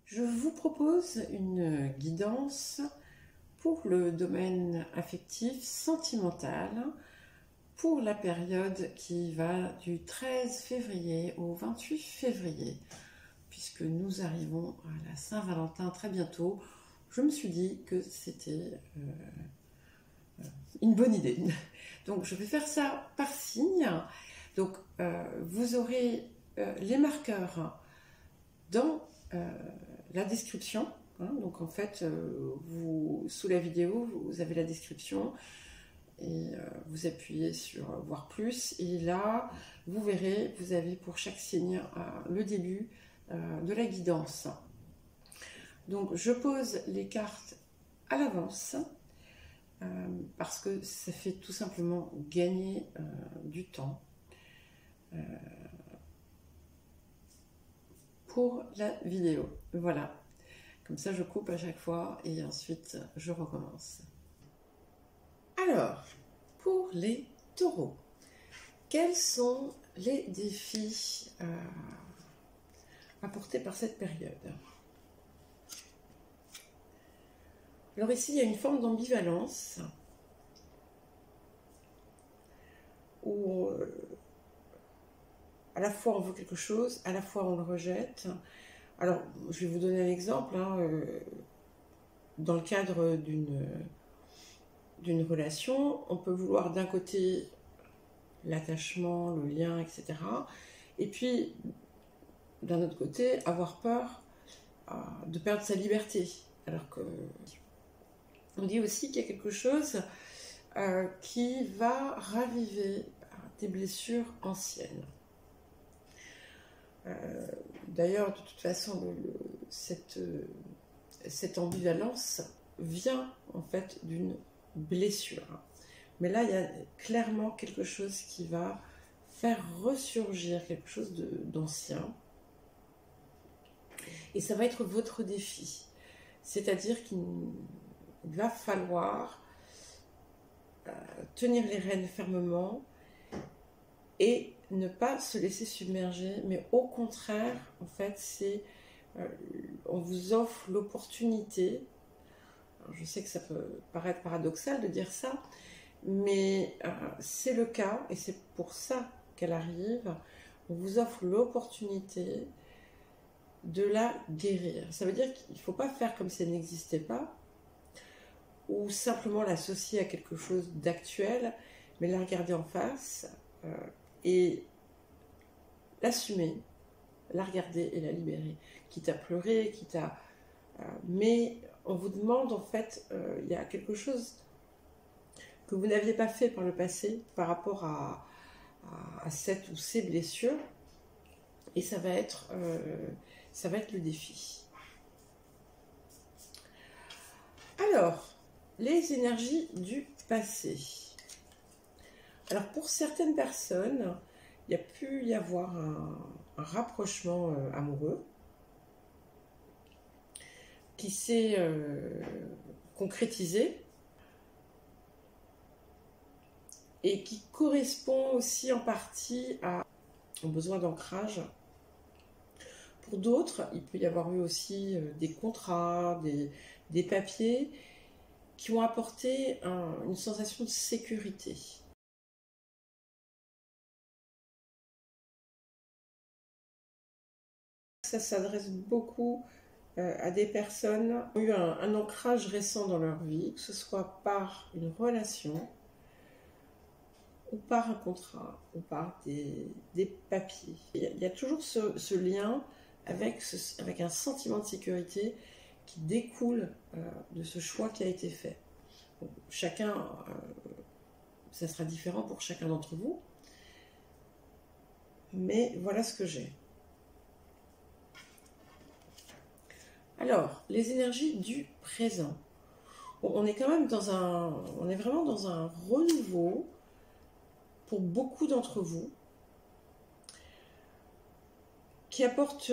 Je vous propose une guidance pour le domaine affectif, sentimental, pour la période qui va du 13 février au 28 février. Puisque nous arrivons à la Saint-Valentin très bientôt, je me suis dit que c'était une bonne idée. Donc je vais faire ça par signe. Donc vous aurez les marqueurs dans la description. Donc en fait, sous la vidéo, vous avez la description et vous appuyez sur voir plus. Et là, vous verrez, vous avez pour chaque signe le début de la guidance. Donc je pose les cartes à l'avance parce que ça fait tout simplement gagner du temps pour la vidéo. Voilà, comme ça je coupe à chaque fois et ensuite je recommence. Alors, pour les taureaux, quels sont les défis apportés par cette période? Alors ici, il y a une forme d'ambivalence où à la fois on veut quelque chose, à la fois on le rejette. Alors, je vais vous donner un exemple. Dans le cadre d'une relation, on peut vouloir d'un côté l'attachement, le lien, etc. Et puis, d'un autre côté, avoir peur de perdre sa liberté. Alors que on dit aussi qu'il y a quelque chose qui va raviver des blessures anciennes. D'ailleurs, de toute façon, cette ambivalence vient en fait d'une blessure. Mais là, il y a clairement quelque chose qui va faire ressurgir quelque chose d'ancien. Et ça va être votre défi. C'est-à-dire qu'il va falloir tenir les rênes fermement et ne pas se laisser submerger, mais au contraire, en fait, on vous offre l'opportunité. Je sais que ça peut paraître paradoxal de dire ça, mais c'est le cas, et c'est pour ça qu'elle arrive. On vous offre l'opportunité de la guérir. Ça veut dire qu'il ne faut pas faire comme si elle n'existait pas, ou simplement l'associer à quelque chose d'actuel, mais la regarder en face et l'assumer, la regarder et la libérer. Quitte à pleurer, quitte à... mais on vous demande, en fait, il y a quelque chose que vous n'aviez pas fait par le passé par rapport à cette ou ces blessures, et ça va être le défi. Alors, les énergies du passé. Alors, pour certaines personnes, il y a pu y avoir un rapprochement amoureux qui s'est concrétisé et qui correspond aussi en partie au besoin d'ancrage. Pour d'autres, il peut y avoir eu aussi des contrats, des papiers qui ont apporté une sensation de sécurité. Ça s'adresse beaucoup à des personnes qui ont eu un ancrage récent dans leur vie, que ce soit par une relation, ou par un contrat, ou par des papiers. Il y a toujours ce lien avec un sentiment de sécurité qui découle de ce choix qui a été fait. Bon, chacun, ça sera différent pour chacun d'entre vous, mais voilà ce que j'ai. Alors, les énergies du présent. Bon, on est quand même on est vraiment dans un renouveau pour beaucoup d'entre vous, qui apporte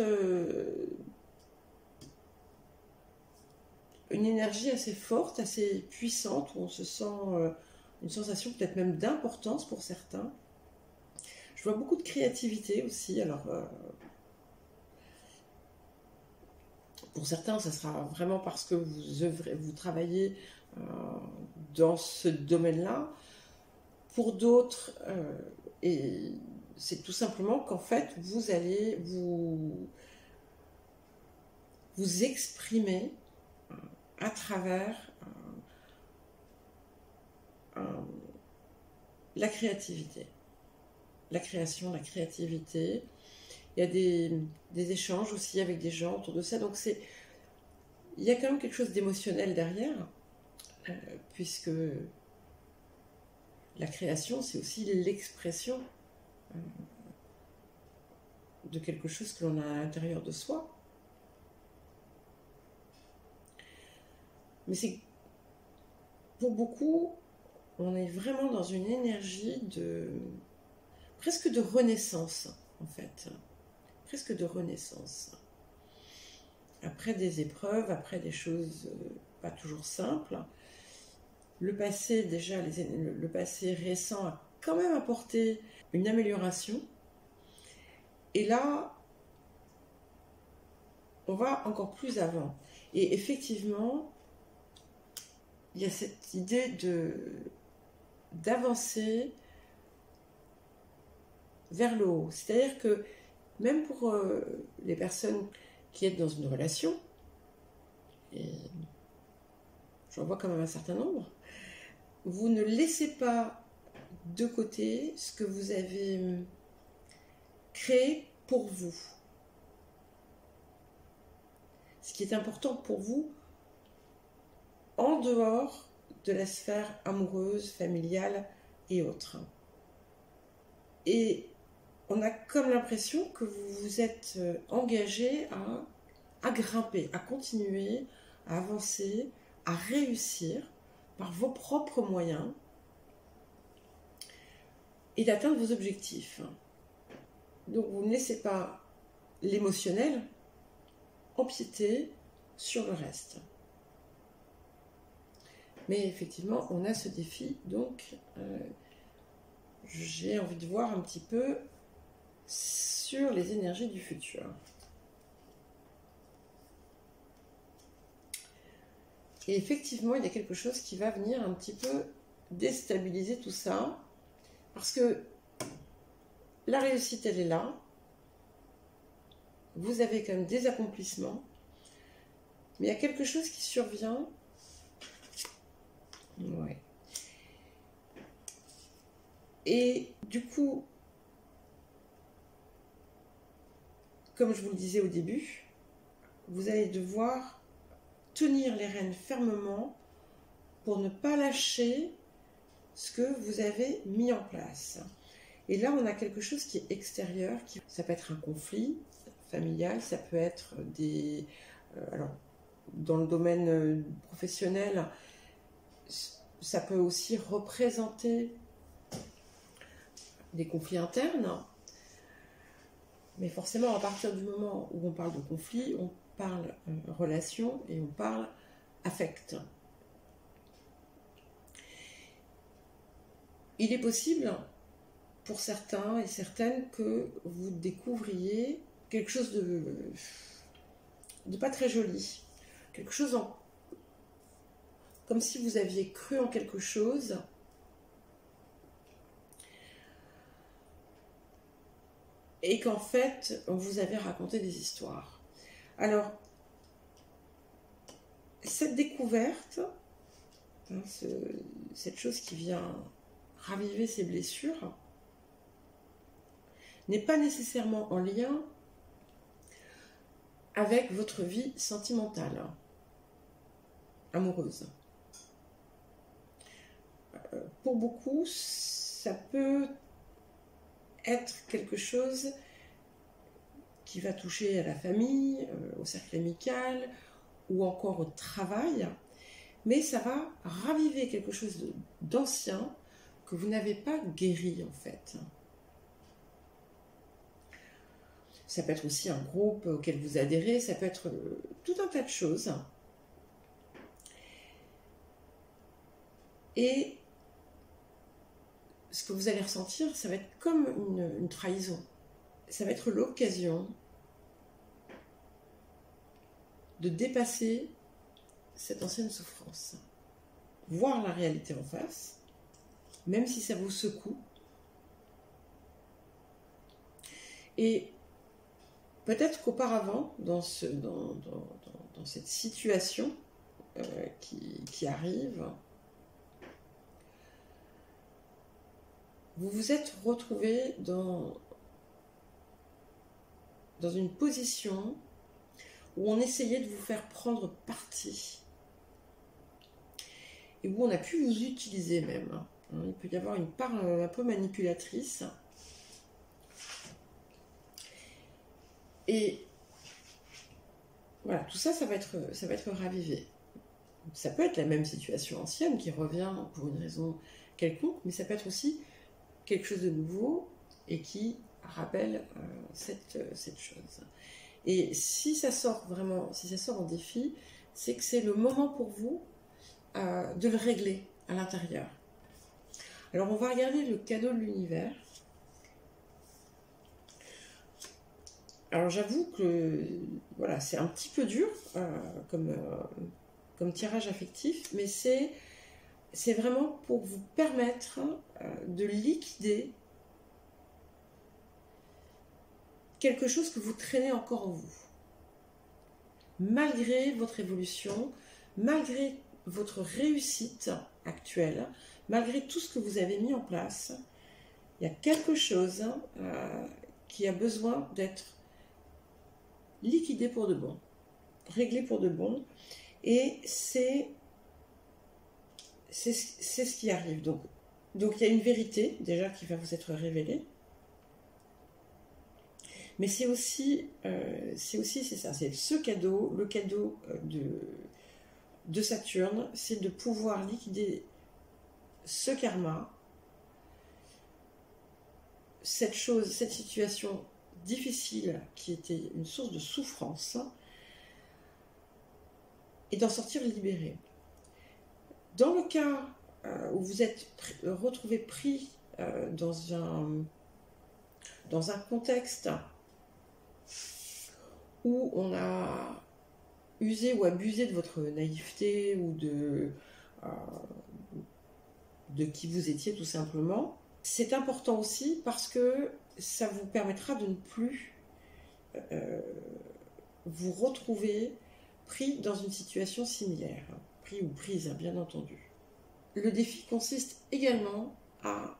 une énergie assez forte, assez puissante, où on se sent une sensation peut-être même d'importance pour certains. Je vois beaucoup de créativité aussi. Alors, Pour certains, ça sera vraiment parce que vous travaillez dans ce domaine-là. Pour d'autres, et c'est tout simplement qu'en fait, vous allez vous exprimer à travers la créativité, la création, la créativité. Il y a des échanges aussi avec des gens autour de ça. Donc il y a quand même quelque chose d'émotionnel derrière, puisque la création, c'est aussi l'expression de quelque chose que l'on a à l'intérieur de soi. Mais c'est pour beaucoup, on est vraiment dans une énergie presque de renaissance, en fait. Presque de renaissance. Après des épreuves, après des choses pas toujours simples. Le passé, déjà, le passé récent a quand même apporté une amélioration. Et là, on va encore plus avant. Et effectivement, il y a cette idée d'avancer vers le haut. C'est-à-dire que même pour les personnes qui sont dans une relation, et j'en vois quand même un certain nombre, vous ne laissez pas de côté ce que vous avez créé pour vous. Ce qui est important pour vous en dehors de la sphère amoureuse, familiale et autres. Et on a comme l'impression que vous vous êtes engagé à grimper, à continuer, à avancer, à réussir par vos propres moyens et d'atteindre vos objectifs. Donc vous ne laissez pas l'émotionnel empiéter sur le reste. Mais effectivement, on a ce défi, donc j'ai envie de voir un petit peu sur les énergies du futur. Et effectivement, il y a quelque chose qui va venir un petit peu déstabiliser tout ça, parce que la réussite, elle est là. Vous avez quand même des accomplissements, mais il y a quelque chose qui survient. Ouais. Et du coup, comme je vous le disais au début, vous allez devoir tenir les rênes fermement pour ne pas lâcher ce que vous avez mis en place. Et là, on a quelque chose qui est extérieur. Ça peut être un conflit familial, ça peut être alors, dans le domaine professionnel, ça peut aussi représenter des conflits internes. Mais forcément, à partir du moment où on parle de conflit, on parle relation et on parle affect. Il est possible pour certains et certaines que vous découvriez quelque chose de pas très joli, quelque chose comme si vous aviez cru en quelque chose et qu'en fait on vous avait raconté des histoires. Alors cette découverte, cette chose qui vient raviver ces blessures, n'est pas nécessairement en lien avec votre vie sentimentale, amoureuse. Pour beaucoup, ça peut être quelque chose qui va toucher à la famille, au cercle amical ou encore au travail, mais ça va raviver quelque chose d'ancien que vous n'avez pas guéri en fait. Ça peut être aussi un groupe auquel vous adhérez, ça peut être tout un tas de choses. Et ce que vous allez ressentir, ça va être comme une trahison. Ça va être l'occasion de dépasser cette ancienne souffrance. Voir la réalité en face, même si ça vous secoue. Et peut-être qu'auparavant, dans cette situation qui arrive, vous vous êtes retrouvé dans une position où on essayait de vous faire prendre parti et où on a pu vous utiliser même. Il peut y avoir une part un peu manipulatrice. Et voilà, tout ça, ça va être ravivé. Ça peut être la même situation ancienne qui revient pour une raison quelconque, mais ça peut être aussi quelque chose de nouveau et qui rappelle cette chose. Et si ça sort vraiment, si ça sort en défi, c'est que c'est le moment pour vous de le régler à l'intérieur. Alors on va regarder le cadeau de l'univers. Alors j'avoue que voilà, c'est un petit peu dur comme tirage affectif, mais c'est vraiment pour vous permettre de liquider quelque chose que vous traînez encore en vous. Malgré votre évolution, malgré votre réussite actuelle, malgré tout ce que vous avez mis en place, il y a quelque chose qui a besoin d'être liquidé pour de bon, réglé pour de bon, et c'est ce qui arrive. Donc il y a une vérité déjà qui va vous être révélée, mais c'est aussi c'est ça, c'est ce cadeau, le cadeau de Saturne, c'est de pouvoir liquider ce karma, cette situation difficile qui était une source de souffrance, et d'en sortir libéré. Dans le cas où vous êtes retrouvé pris dans un contexte où on a usé ou abusé de votre naïveté ou de qui vous étiez tout simplement, c'est important aussi parce que ça vous permettra de ne plus vous retrouver pris dans une situation similaire, pris ou prise, bien entendu. Le défi consiste également à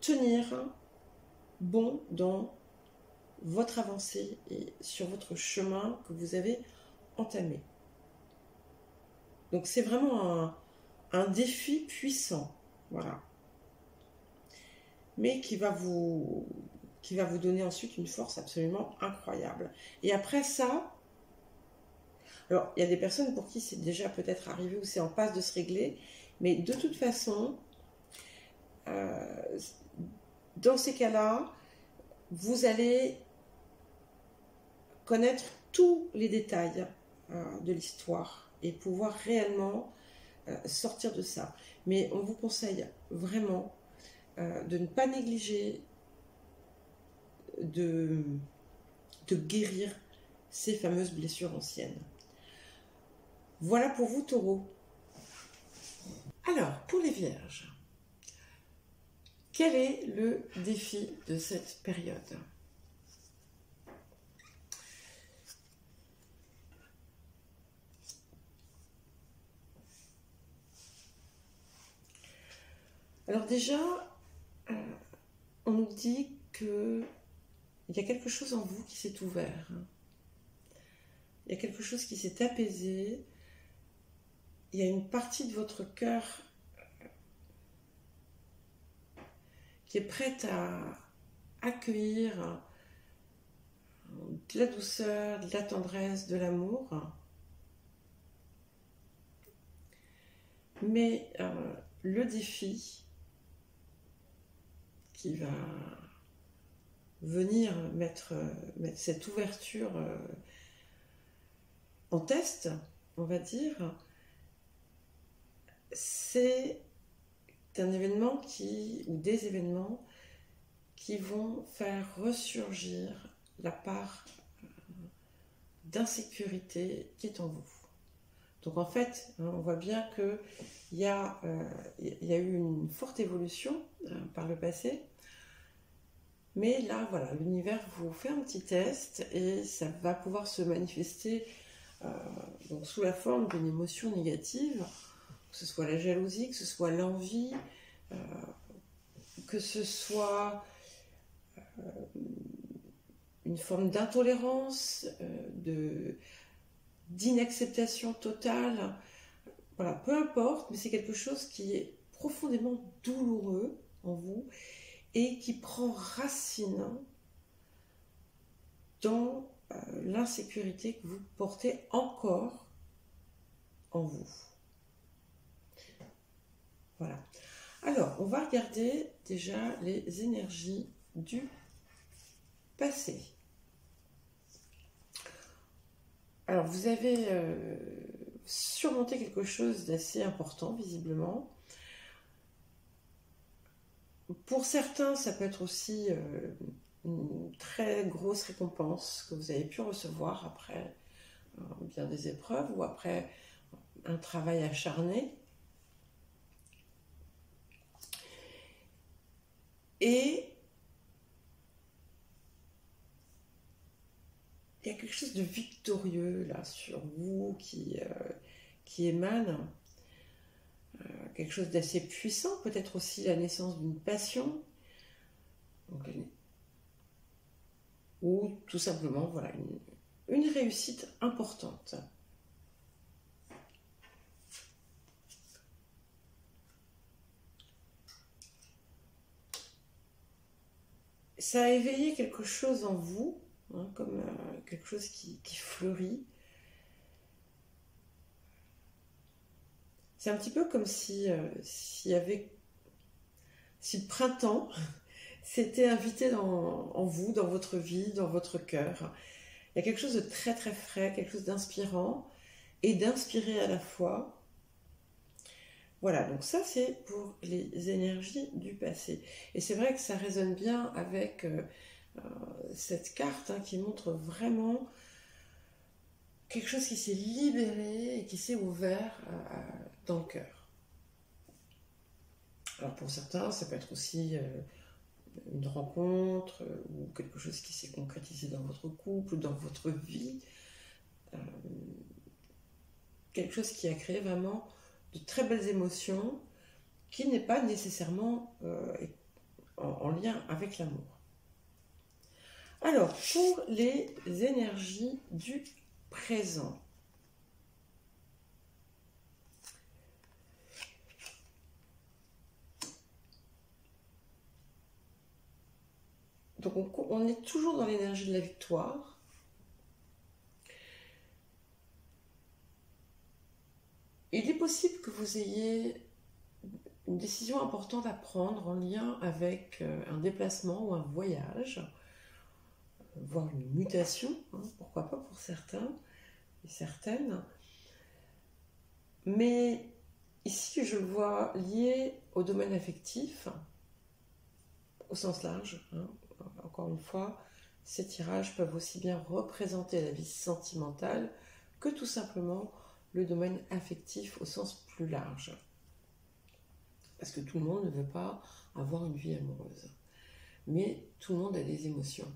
tenir bon dans votre avancée et sur votre chemin que vous avez entamé. Donc c'est vraiment un défi puissant, voilà, mais qui va vous donner ensuite une force absolument incroyable. Et après ça, alors il y a des personnes pour qui c'est déjà peut-être arrivé ou c'est en passe de se régler, mais de toute façon, dans ces cas-là, vous allez connaître tous les détails de l'histoire et pouvoir réellement sortir de ça. Mais on vous conseille vraiment de ne pas négliger de guérir ces fameuses blessures anciennes. Voilà pour vous, Taureau. Alors, pour les Vierges, quel est le défi de cette période ? Alors déjà, on nous dit qu'il y a quelque chose en vous qui s'est ouvert. Il y a quelque chose qui s'est apaisé. Il y a une partie de votre cœur qui est prête à accueillir de la douceur, de la tendresse, de l'amour. Mais le défi qui va venir mettre cette ouverture en test, on va dire, c'est un événement ou des événements qui vont faire ressurgir la part d'insécurité qui est en vous. Donc en fait, on voit bien qu'il y a eu une forte évolution par le passé. Mais là, voilà, l'univers vous fait un petit test et ça va pouvoir se manifester donc sous la forme d'une émotion négative, que ce soit la jalousie, que ce soit l'envie, que ce soit une forme d'intolérance, d'inacceptation totale. Voilà, peu importe, mais c'est quelque chose qui est profondément douloureux en vous et qui prend racine dans l'insécurité que vous portez encore en vous. Voilà. Alors, on va regarder déjà les énergies du passé. Alors, vous avez surmonté quelque chose d'assez important, visiblement. Pour certains, ça peut être aussi une très grosse récompense que vous avez pu recevoir après bien des épreuves ou après un travail acharné. Et il y a quelque chose de victorieux là sur vous qui émane, quelque chose d'assez puissant, peut-être aussi la naissance d'une passion, donc, ou tout simplement voilà, une réussite importante. Ça a éveillé quelque chose en vous, hein, comme quelque chose qui fleurit. C'est un petit peu comme si le printemps s'était invité en vous, dans votre vie, dans votre cœur. Il y a quelque chose de très très frais, quelque chose d'inspirant et d'inspiré à la fois. Voilà, donc ça c'est pour les énergies du passé. Et c'est vrai que ça résonne bien avec cette carte qui montre vraiment quelque chose qui s'est libéré et qui s'est ouvert dans le cœur. Alors pour certains, ça peut être aussi une rencontre ou quelque chose qui s'est concrétisé dans votre couple ou dans votre vie. Quelque chose qui a créé vraiment de très belles émotions qui n'est pas nécessairement en lien avec l'amour. Alors, pour les énergies du présent. Donc, on est toujours dans l'énergie de la victoire. Il est possible que vous ayez une décision importante à prendre en lien avec un déplacement ou un voyage, voire une mutation, pourquoi pas pour certains et certaines. Mais ici, je le vois lié au domaine affectif, au sens large. Encore une fois, ces tirages peuvent aussi bien représenter la vie sentimentale que tout simplement le domaine affectif au sens plus large. Parce que tout le monde ne veut pas avoir une vie amoureuse. Mais tout le monde a des émotions.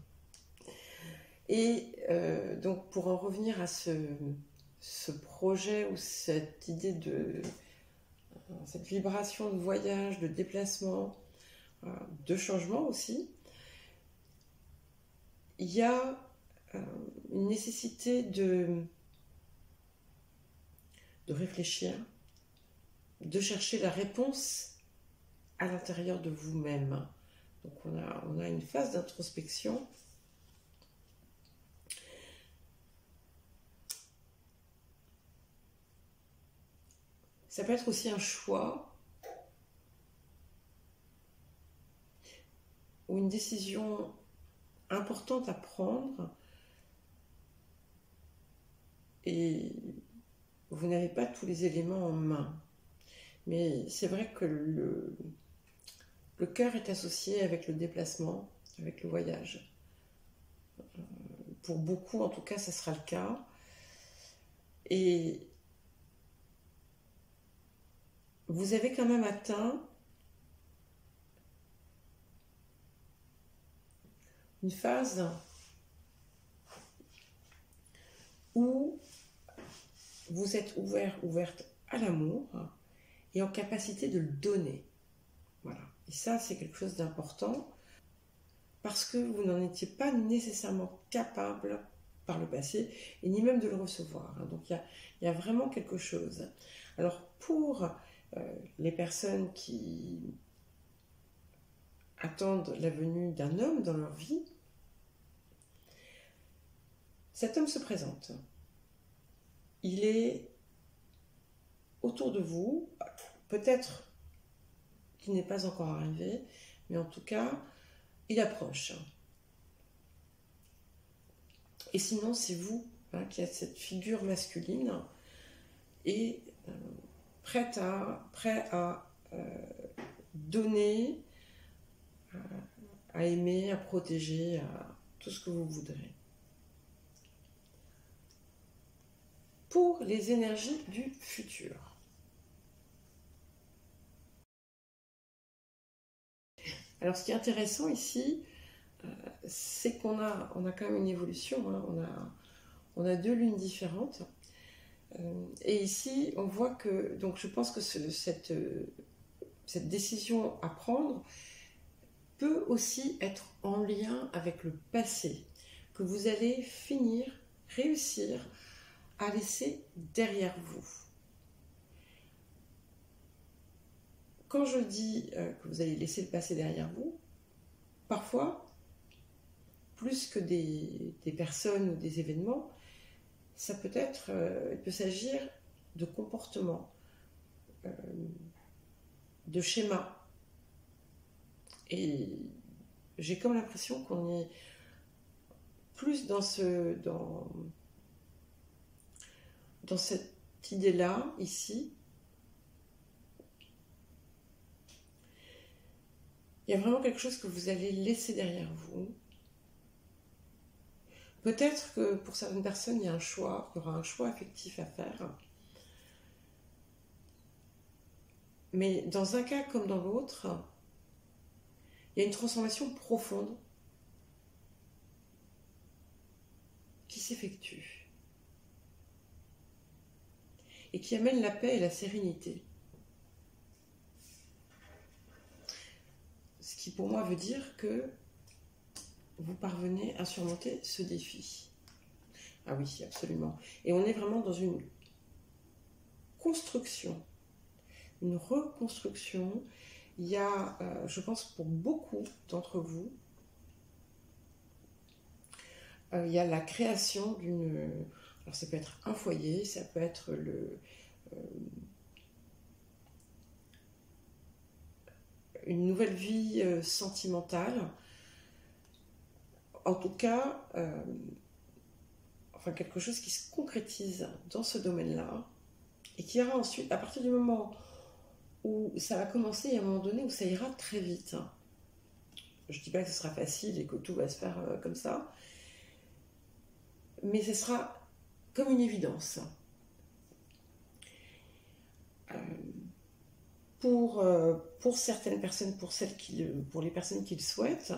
Et donc pour en revenir à ce projet ou cette idée cette vibration de voyage, de déplacement, de changement aussi, il y a une nécessité de réfléchir, de chercher la réponse à l'intérieur de vous-même. Donc on a une phase d'introspection. Ça peut être aussi un choix ou une décision importante à prendre et vous n'avez pas tous les éléments en main. Mais c'est vrai que le cœur est associé avec le déplacement, avec le voyage. Pour beaucoup, en tout cas, ça sera le cas. Et vous avez quand même atteint une phase où vous êtes ouverte à l'amour et en capacité de le donner. Voilà. Et ça, c'est quelque chose d'important parce que vous n'en étiez pas nécessairement capable par le passé et ni même de le recevoir. Donc il y a vraiment quelque chose. Alors pour les personnes qui attendent la venue d'un homme dans leur vie, cet homme se présente. Il est autour de vous, peut-être qu'il n'est pas encore arrivé, mais en tout cas, il approche. Et sinon, c'est vous qui êtes cette figure masculine et prêt à donner, à aimer, à protéger, à tout ce que vous voudrez. Pour les énergies du futur. Alors ce qui est intéressant ici, c'est qu'on a quand même une évolution, on a deux lunes différentes. Et ici, on voit que, donc je pense que cette décision à prendre peut aussi être en lien avec le passé, que vous allez réussir à laisser derrière vous. Quand je dis que vous allez laisser le passé derrière vous, parfois, plus que des personnes ou des événements, ça peut être, il peut s'agir de comportements, de schémas. Et j'ai comme l'impression qu'on est plus dans cette idée-là, ici. Il y a vraiment quelque chose que vous allez laisser derrière vous. Peut-être que pour certaines personnes, il y aura un choix affectif à faire. Mais dans un cas comme dans l'autre, il y a une transformation profonde qui s'effectue et qui amène la paix et la sérénité. Ce qui pour moi veut dire que vous parvenez à surmonter ce défi. Ah oui, absolument. Et on est vraiment dans une construction, une reconstruction. Il y a, je pense pour beaucoup d'entre vous, il y a la création d'une... Alors ça peut être un foyer, ça peut être une nouvelle vie sentimentale. En tout cas, quelque chose qui se concrétise dans ce domaine-là et qui ira ensuite, à partir du moment où ça va commencer et à un moment donné où ça ira très vite. Je ne dis pas que ce sera facile et que tout va se faire comme ça, mais ce sera comme une évidence. Pour certaines personnes, pour les personnes qui le souhaitent,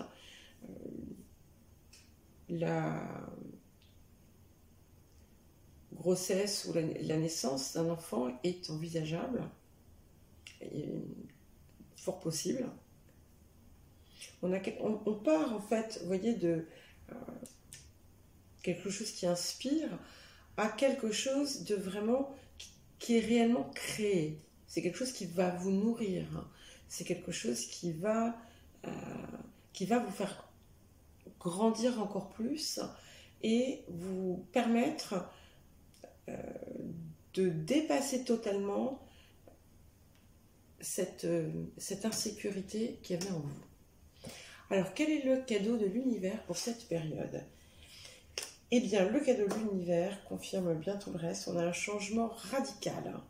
la grossesse ou la naissance d'un enfant est envisageable, et fort possible. On part en fait, vous voyez, de quelque chose qui inspire à quelque chose de vraiment qui est réellement créé. C'est quelque chose qui va vous nourrir. C'est quelque chose qui va vous faire grandir encore plus et vous permettre de dépasser totalement cette insécurité qu'il y avait en vous. Alors, quel est le cadeau de l'univers pour cette période ? Eh bien, le cadeau de l'univers confirme bien tout le reste. On a un changement radical.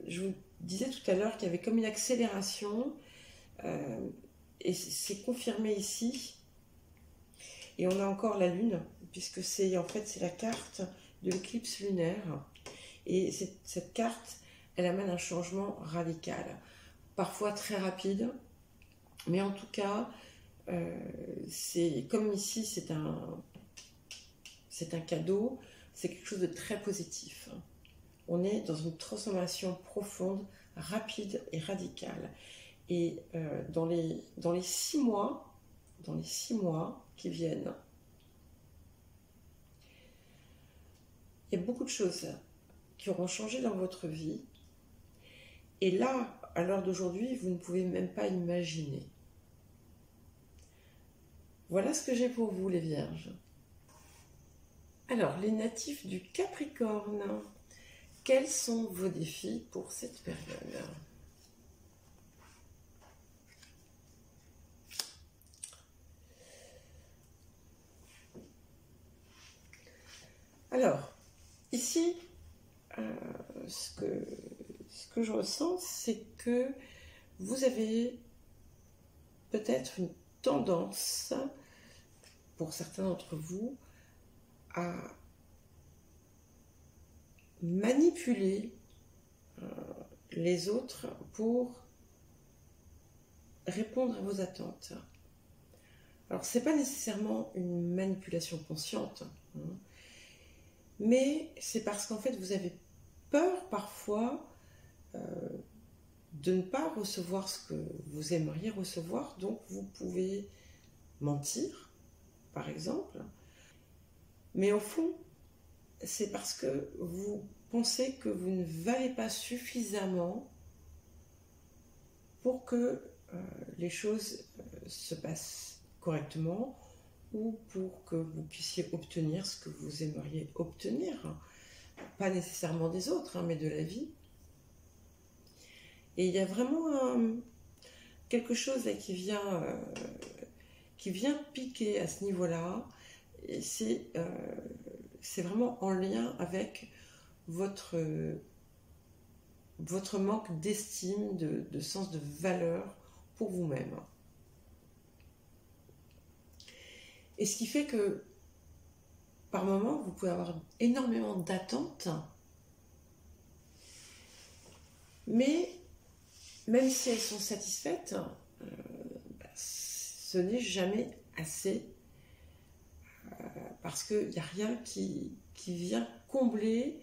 Je vous disais tout à l'heure qu'il y avait comme une accélération et c'est confirmé ici. Et on a encore la Lune puisque c'est en fait c'est la carte de l'éclipse lunaire. Et cette carte, elle amène un changement radical, parfois très rapide, mais en tout cas, c'est comme ici, c'est un cadeau, c'est quelque chose de très positif. On est dans une transformation profonde, rapide et radicale. Et dans les 6 mois qui viennent, il y a beaucoup de choses qui auront changé dans votre vie. Et là, à l'heure d'aujourd'hui, vous ne pouvez même pas imaginer. Voilà ce que j'ai pour vous, les Vierges. Alors, les natifs du Capricorne, quels sont vos défis pour cette période ? Alors, ici, ce que je ressens, c'est que vous avez peut-être une tendance, pour certains d'entre vous, à manipuler les autres pour répondre à vos attentes. Alors, ce n'est pas nécessairement une manipulation consciente, hein, mais c'est parce qu'en fait, vous avez peur parfois de ne pas recevoir ce que vous aimeriez recevoir, donc vous pouvez mentir, par exemple, mais au fond, c'est parce que vous pensez que vous ne valez pas suffisamment pour que les choses se passent correctement ou pour que vous puissiez obtenir ce que vous aimeriez obtenir, pas nécessairement des autres, mais de la vie. Et il y a vraiment quelque chose là qui vient piquer à ce niveau-là, et c'est vraiment en lien avec votre manque d'estime, de sens de valeur pour vous-même. Et ce qui fait que, par moments, vous pouvez avoir énormément d'attentes, mais même si elles sont satisfaites, ce n'est jamais assez, parce qu'il n'y a rien qui vient combler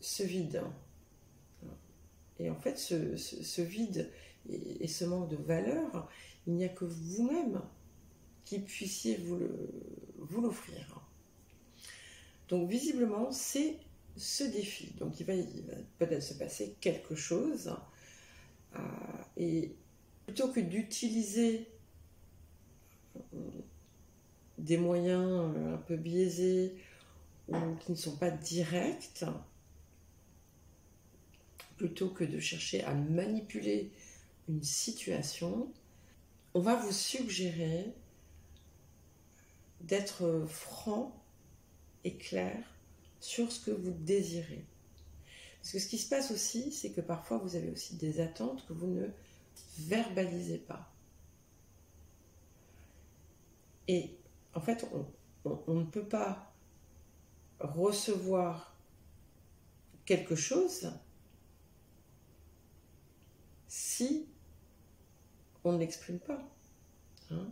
ce vide. Et en fait, ce vide et ce manque de valeur, il n'y a que vous-même qui puissiez vous l'offrir. Donc visiblement, c'est ce défi. Donc il va peut-être se passer quelque chose, et plutôt que d'utiliser des moyens un peu biaisés ou qui ne sont pas directs, plutôt que de chercher à manipuler une situation, on va vous suggérer d'être franc et clair sur ce que vous désirez. Parce que ce qui se passe aussi, c'est que parfois vous avez aussi des attentes que vous ne verbalisez pas. Et en fait, on ne peut pas recevoir quelque chose si on ne l'exprime pas. Hein ?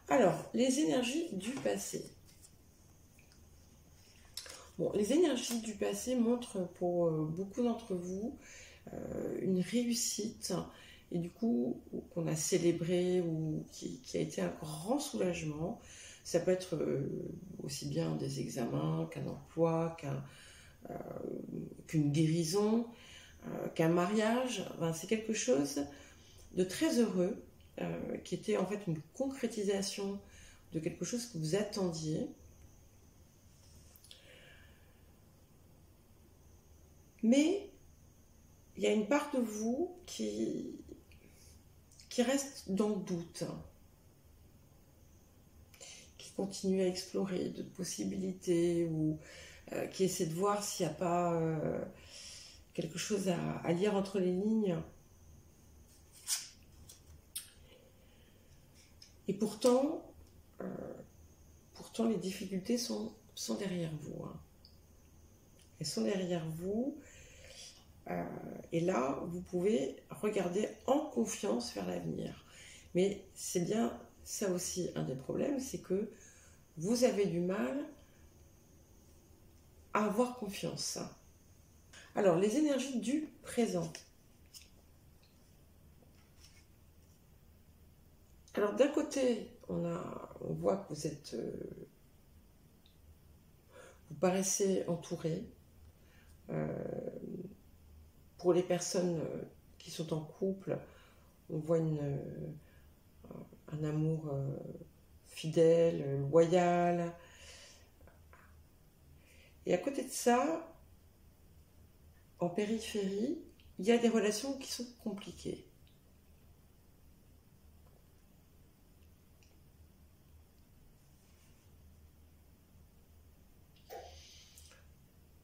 Alors, les énergies du passé. Bon, les énergies du passé montrent pour beaucoup d'entre vous une réussite, et du coup, qu'on a célébré ou qui a été un grand soulagement. Ça peut être aussi bien des examens qu'un emploi, qu'une guérison, qu'un mariage. Enfin, c'est quelque chose de très heureux, qui était en fait une concrétisation de quelque chose que vous attendiez. Mais il y a une part de vous qui reste dans le doute, qui continue à explorer d'autres possibilités, ou qui essaie de voir s'il n'y a pas quelque chose à lire entre les lignes. Et pourtant, pourtant les difficultés sont derrière vous. Hein. Elles sont derrière vous. Et là, vous pouvez regarder en confiance vers l'avenir. Mais c'est bien ça aussi un des problèmes, c'est que vous avez du mal à avoir confiance. Alors, les énergies du présent. Alors, d'un côté, on voit que vous paraissez entouré. Pour les personnes qui sont en couple, on voit un amour fidèle, loyal. Et à côté de ça, en périphérie, il y a des relations qui sont compliquées.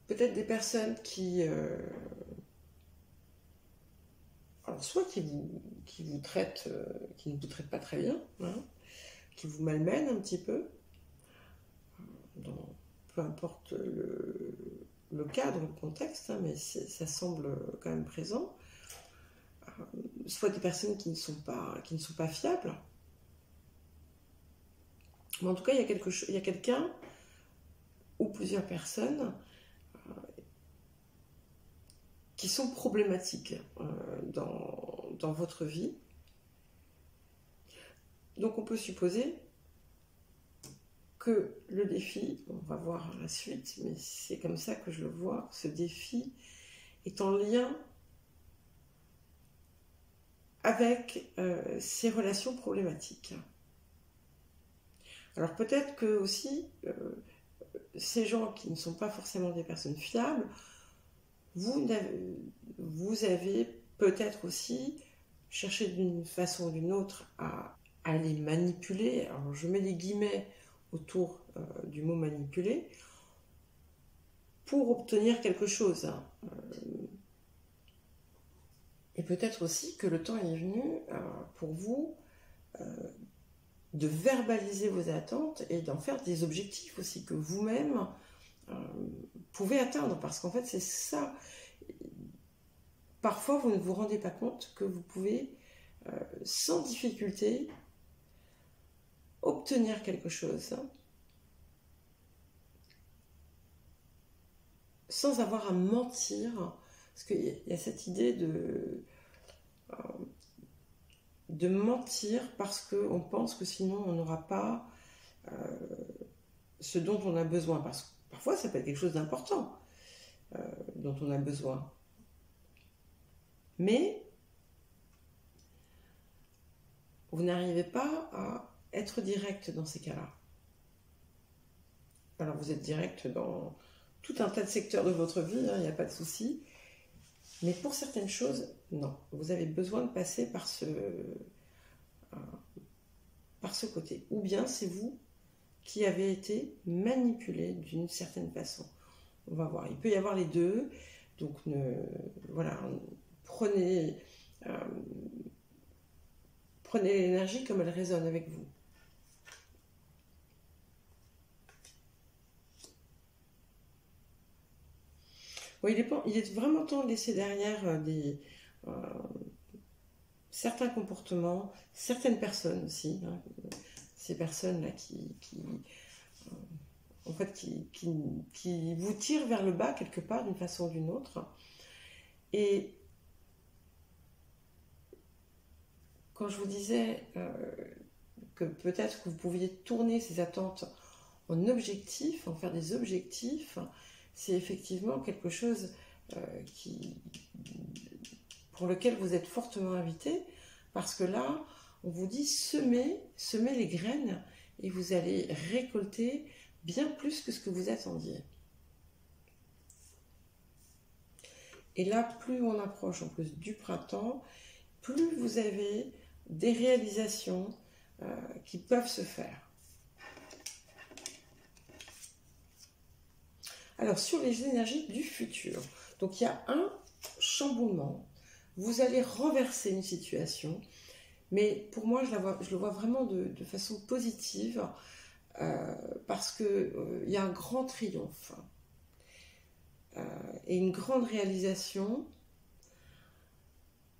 Peut-être des personnes qui... alors soit qui vous traitent, qui ne vous traitent pas très bien, hein, qui vous malmènent un petit peu, peu importe le cadre, le contexte, hein, mais ça semble quand même présent. Soit des personnes qui ne sont pas fiables. Mais en tout cas, il y a quelqu'un ou plusieurs personnes qui sont problématiques dans votre vie. Donc on peut supposer que le défi, on va voir la suite, mais c'est comme ça que je le vois, ce défi est en lien avec ces relations problématiques. Alors peut-être que aussi, ces gens qui ne sont pas forcément des personnes fiables, vous avez peut-être aussi cherché d'une façon ou d'une autre à les manipuler. Alors je mets des guillemets autour du mot manipuler pour obtenir quelque chose. Et peut-être aussi que le temps est venu pour vous de verbaliser vos attentes et d'en faire des objectifs aussi que vous-même pouvez atteindre, parce qu'en fait c'est ça. Parfois vous ne vous rendez pas compte que vous pouvez sans difficulté obtenir quelque chose sans avoir à mentir, parce qu'il y a cette idée de mentir parce qu'on pense que sinon on n'aura pas ce dont on a besoin, parce que parfois ça peut être quelque chose d'important dont on a besoin. Mais vous n'arrivez pas à être direct dans ces cas-là. Alors vous êtes direct dans tout un tas de secteurs de votre vie, il n'y a pas de souci. Mais pour certaines choses, non. Vous avez besoin de passer par ce côté. Ou bien c'est vous qui avez été manipulé d'une certaine façon. On va voir. Il peut y avoir les deux. Donc voilà, prenez l'énergie comme elle résonne avec vous. Bon, il est vraiment temps de laisser derrière certains comportements, certaines personnes aussi, hein, ces personnes-là qui vous tirent vers le bas quelque part d'une façon ou d'une autre. Et quand je vous disais que peut-être que vous pouviez tourner ces attentes en objectifs, en faire des objectifs, c'est effectivement quelque chose pour lequel vous êtes fortement invité, parce que là, on vous dit semez les graines et vous allez récolter bien plus que ce que vous attendiez. Et là, plus on approche en plus du printemps, plus vous avez des réalisations qui peuvent se faire. Alors, sur les énergies du futur, donc il y a un chamboulement, vous allez renverser une situation, mais pour moi, je le vois vraiment de façon positive. parce que il y a un grand triomphe et une grande réalisation.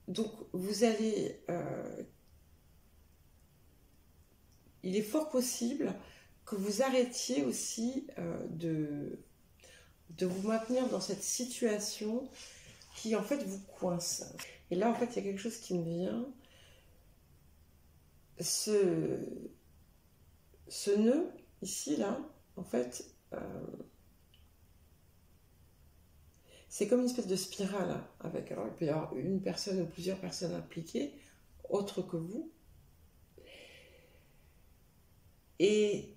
Donc vous allez, il est fort possible que vous arrêtiez aussi de vous maintenir dans cette situation qui en fait vous coince. Et là en fait il y a quelque chose qui me vient. Ce nœud ici là, en fait, c'est comme une espèce de spirale hein, avec, alors il peut y avoir une personne ou plusieurs personnes impliquées, autres que vous. Et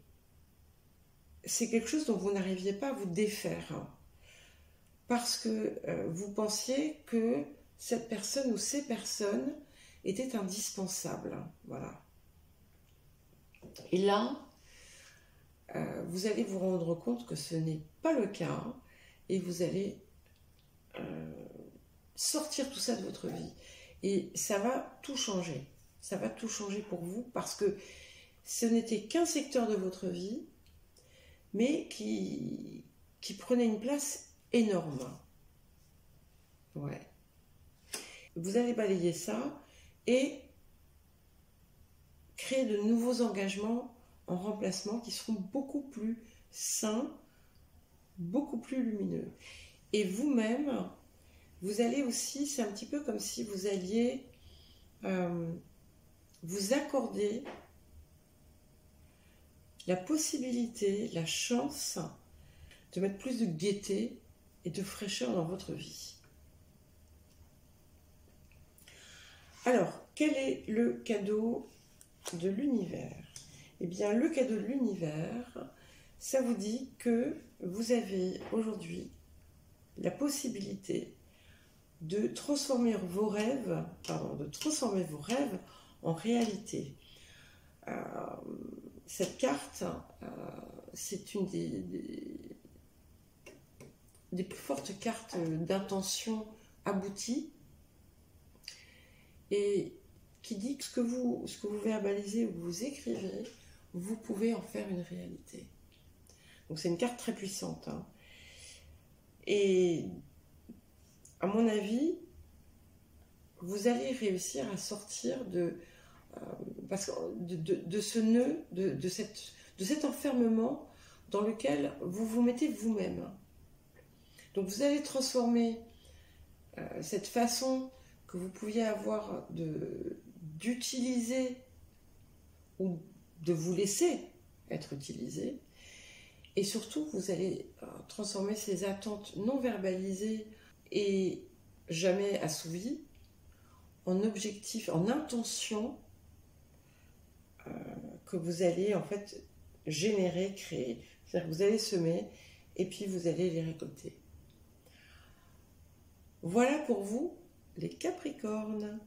c'est quelque chose dont vous n'arriviez pas à vous défaire. Hein, parce que vous pensiez que cette personne ou ces personnes étaient indispensables. Hein, voilà. Et là, vous allez vous rendre compte que ce n'est pas le cas et vous allez sortir tout ça de votre vie. Et ça va tout changer. Ça va tout changer pour vous parce que ce n'était qu'un secteur de votre vie, mais qui prenait une place énorme. Ouais. Vous allez balayer ça et créer de nouveaux engagements en remplacement qui seront beaucoup plus sains, beaucoup plus lumineux. Et vous-même, vous allez aussi, c'est un petit peu comme si vous alliez vous accorder la possibilité, la chance de mettre plus de gaieté et de fraîcheur dans votre vie. Alors, quel est le cadeau de l'univers? Eh bien, le cadeau de l'univers, ça vous dit que vous avez aujourd'hui la possibilité de transformer vos rêves, en réalité. Cette carte, c'est une des plus fortes cartes d'intention aboutie et qui dit que ce que vous verbalisez ou vous écrivez, vous pouvez en faire une réalité. Donc c'est une carte très puissante. Hein. Et à mon avis, vous allez réussir à sortir de ce nœud, de cet enfermement dans lequel vous vous mettez vous-même. Donc vous allez transformer cette façon que vous pouviez avoir d'utiliser ou de vous laisser être utilisé. Et surtout, vous allez transformer ces attentes non verbalisées et jamais assouvies en objectifs, en intentions que vous allez en fait générer, créer. C'est-à-dire que vous allez semer et puis vous allez les récolter. Voilà pour vous, les Capricornes.